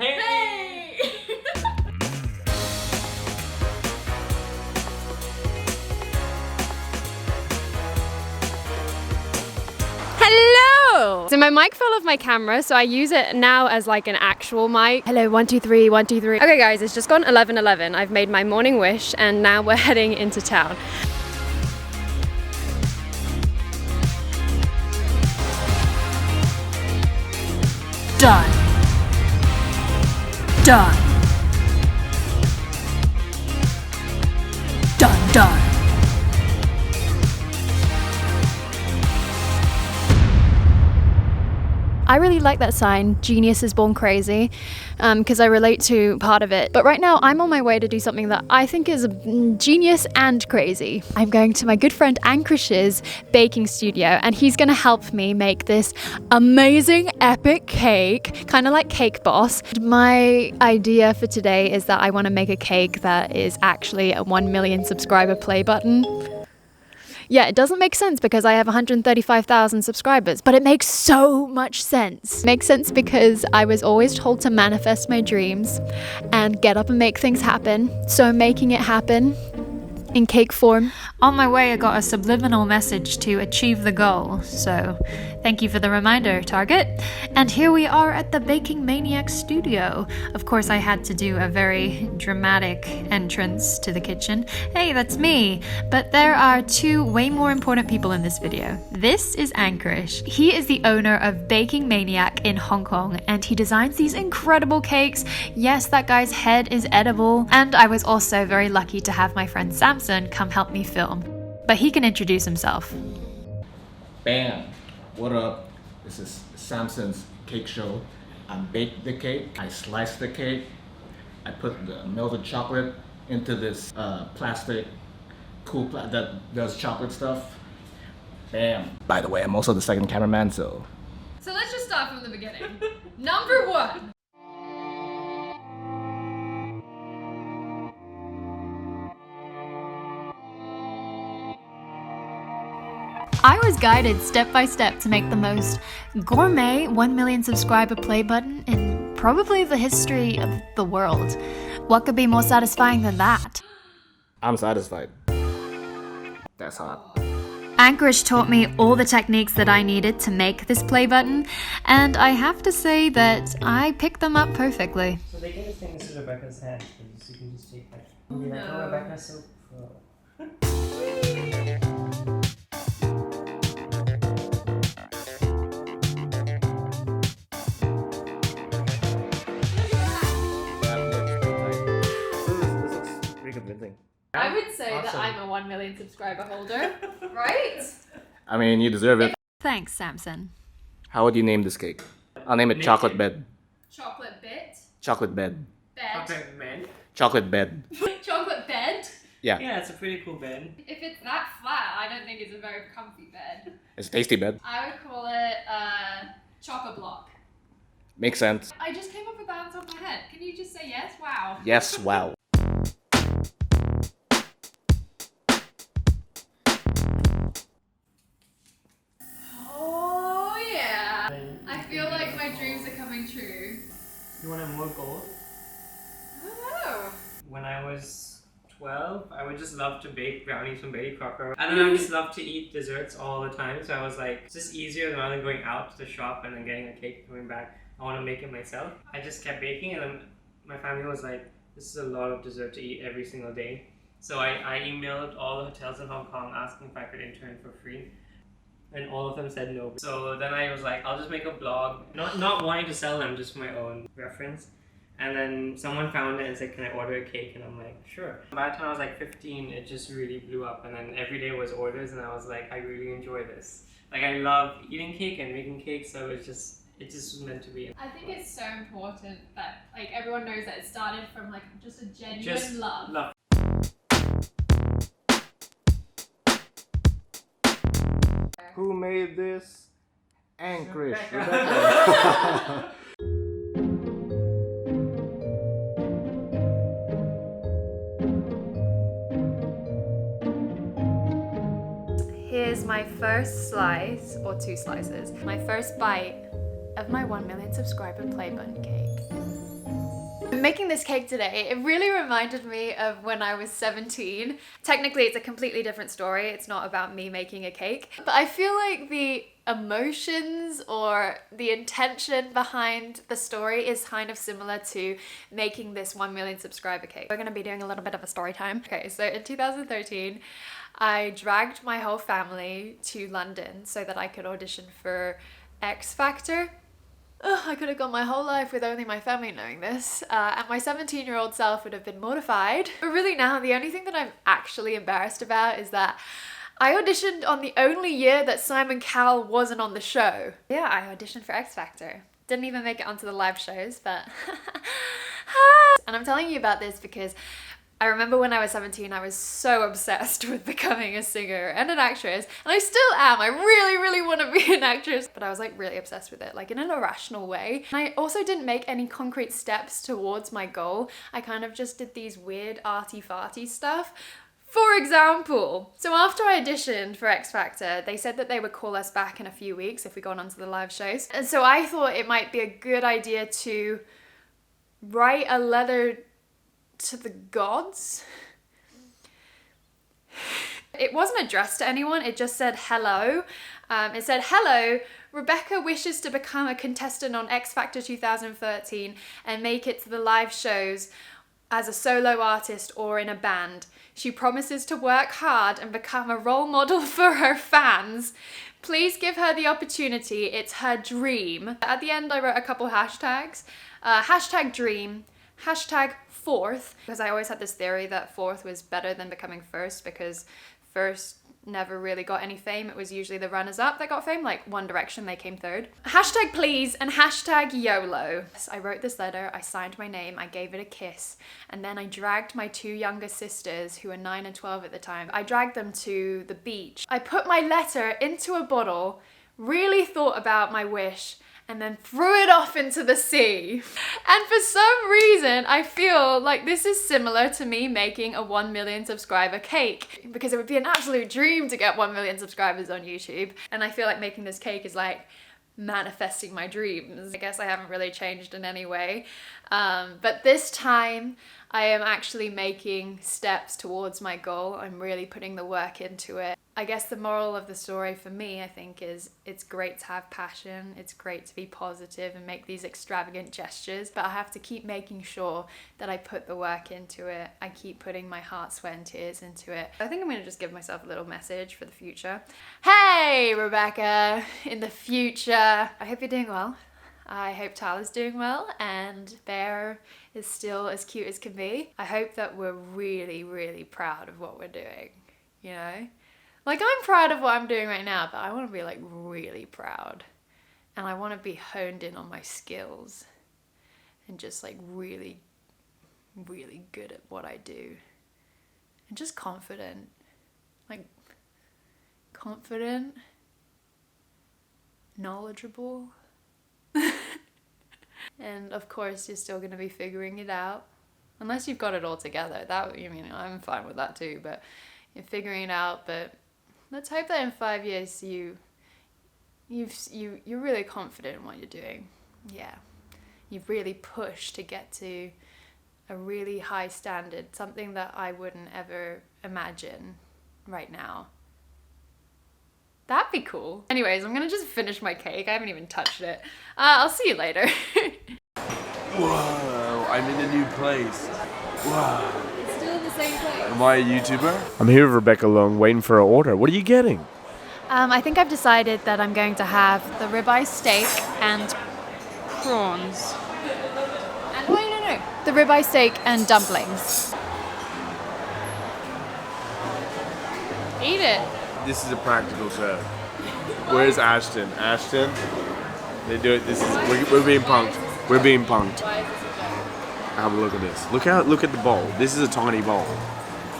Hey! Hello! So my mic fell off my camera, so I use it now as like an actual mic. Hello, 1, 2, 3, 1, 2, 3. Okay guys, it's just gone 11:11. I've made my morning wish and now we're heading into town. Done. Done. Done. I really like that sign, Genius is Born Crazy, because I relate to part of it. But right now I'm on my way to do something that I think is genius and crazy. I'm going to my good friend Ankrish's baking studio and he's going to help me make this amazing epic cake, kind of like Cake Boss. My idea for today is that I want to make a cake that is actually a 1 million subscriber play button. Yeah, it doesn't make sense because I have 135,000 subscribers, but it makes so much sense. It makes sense because I was always told to manifest my dreams and get up and make things happen. So I'm making it happen in cake form. On my way, I got a subliminal message to achieve the goal. So thank you for the reminder, Target. And here we are at the Baking Maniac studio. Of course, I had to do a very dramatic entrance to the kitchen. Hey, that's me. But there are two way more important people in this video. This is Ankrish. He is the owner of Baking Maniac in Hong Kong, and he designs these incredible cakes. Yes, that guy's head is edible. And I was also very lucky to have my friend Samson come help me film. But he can introduce himself. Bam! What up? This is Samson's Cake Show. I baked the cake, I sliced the cake, I put the melted chocolate into this plastic that does chocolate stuff. Bam! By the way, I'm also the second cameraman, so... So let's just start from the beginning. Number 1. I was guided step by step to make the most gourmet 1 million subscriber play button in probably the history of the world. What could be more satisfying than that? I'm satisfied. That's hot. Ankrish taught me all the techniques that I needed to make this play button, and I have to say that I picked them up perfectly. So they gave this thing to Rebecca's hand, so you can just take that. And be like, oh, Rebecca's so pro. This looks pretty convincing. I would say Awesome. that I'm a 1 million subscriber holder, right? I mean, you deserve it. Thanks, Samson. How would you name this cake? I'll name it Name Chocolate it. Bed. Chocolate bit, Chocolate Bed. bed, Chocolate man. Chocolate Bed. chocolate bed. Yeah, Yeah, it's a pretty cool bed. If it's that flat, I don't think it's a very comfy bed. it's a tasty bed. I would call it choco block. Makes sense. I just came up with that on top of my head. Can you just say yes? Wow. Yes, wow. Oh yeah. I feel like my dreams are coming true. You want more gold? I don't know. When I was 12, I would just love to bake brownies from Betty Crocker. And then I just love to eat desserts all the time. So I was like, it's just easier rather than going out to the shop and then getting a cake and coming back. I want to make it myself. I just kept baking, and then my family was like, this is a lot of dessert to eat every single day. So I emailed all the hotels in Hong Kong asking if I could intern for free. And all of them said no. So then I was like, I'll just make a blog. Not wanting to sell them, just for my own reference. And then someone found it and said, can I order a cake? And I'm like, sure. By the time I was like 15, it just really blew up. And then every day was orders, and I was like, I really enjoy this. Like, I love eating cake and making cake, so it just was meant to be. I think it's so important that like everyone knows that it started from like just a genuine Just love. Who made this? Anchorage. Rebecca. Here's my first slice, or 2 slices, my first bite of my 1 million subscriber play button cake. Making this cake today, it really reminded me of when I was 17. Technically, it's a completely different story. It's not about me making a cake. But I feel like the emotions or the intention behind the story is kind of similar to making this 1 million subscriber cake. We're gonna be doing a little bit of a story time. Okay, so in 2013, I dragged my whole family to London so that I could audition for X Factor. Ugh, I could have gone my whole life with only my family knowing this, and my 17-year-old self would have been mortified. But really now, the only thing that I'm actually embarrassed about is that I auditioned on the only year that Simon Cowell wasn't on the show. Yeah, I auditioned for X Factor. Didn't even make it onto the live shows, but... And I'm telling you about this because I remember when I was 17, I was so obsessed with becoming a singer and an actress, and I still am. I really, really want to be an actress, but I was like really obsessed with it, like in an irrational way. And I also didn't make any concrete steps towards my goal. I kind of just did these weird arty-farty stuff. For example, so after I auditioned for X Factor, they said that they would call us back in a few weeks if we got onto the live shows. And so I thought it might be a good idea to write a letter to the gods. It wasn't addressed to anyone, it just said hello. It said, "Hello, Rebecca wishes to become a contestant on X Factor 2013 and make it to the live shows as a solo artist or in a band. She promises to work hard and become a role model for her fans. Please give her the opportunity, it's her dream." At the end I wrote a couple hashtags. Hashtag dream, hashtag fourth, because I always had this theory that fourth was better than becoming first because first never really got any fame. It was usually the runners-up that got fame, like One Direction, they came third. Hashtag please and hashtag YOLO. I wrote this letter, I signed my name, I gave it a kiss, and then I dragged my two younger sisters, who were 9 and 12 at the time, I dragged them to the beach. I put my letter into a bottle, really thought about my wish, and then threw it off into the sea. And for some reason, I feel like this is similar to me making a 1 million subscriber cake, because it would be an absolute dream to get 1 million subscribers on YouTube. And I feel like making this cake is like manifesting my dreams. I guess I haven't really changed in any way. But this time, I am actually making steps towards my goal. I'm really putting the work into it. I guess the moral of the story for me, I think, is it's great to have passion. It's great to be positive and make these extravagant gestures, but I have to keep making sure that I put the work into it. I keep putting my heart, sweat, and tears into it. I think I'm gonna just give myself a little message for the future. Hey, Rebecca, in the future, I hope you're doing well. I hope Tyler's doing well and Bear is still as cute as can be. I hope that we're really, really proud of what we're doing, you know? Like, I'm proud of what I'm doing right now, but I want to be like really proud. And I want to be honed in on my skills and just like really, really good at what I do. And just confident. Like, confident, knowledgeable. And of course you're still going to be figuring it out, unless you've got it all together. That, I mean, I'm fine with that too, but you're figuring it out. But let's hope that in 5 years you're really confident in what you're doing. Yeah, you've really pushed to get to a really high standard, something that I wouldn't ever imagine right now. That'd be cool. Anyways, I'm gonna just finish my cake. I haven't even touched it. I'll see you later. Whoa, I'm in a new place. Wow. It's still in the same place. Am I a YouTuber? I'm here with Rebecca Long, waiting for her order. What are you getting? I think I've decided that I'm going to have the ribeye steak and prawns. And no. The ribeye steak and dumplings. Eat it. This is a practical joke. Where's Ashton? Ashton? They do it. This is we're being punked. We're being punked. Have a look at this. Look at the bowl. This is a tiny bowl,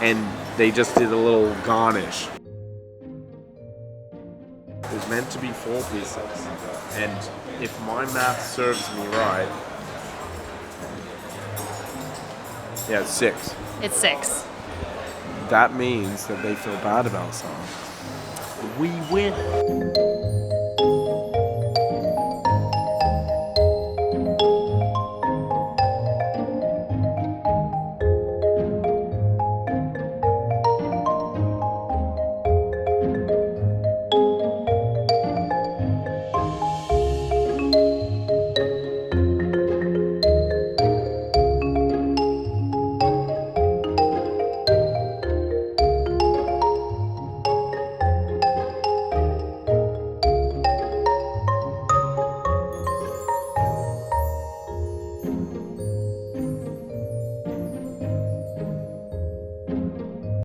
and they just did a little garnish. There's meant to be 4 pieces, and if my math serves me right, yeah, it's 6. It's 6. That means that they feel bad about something. We win.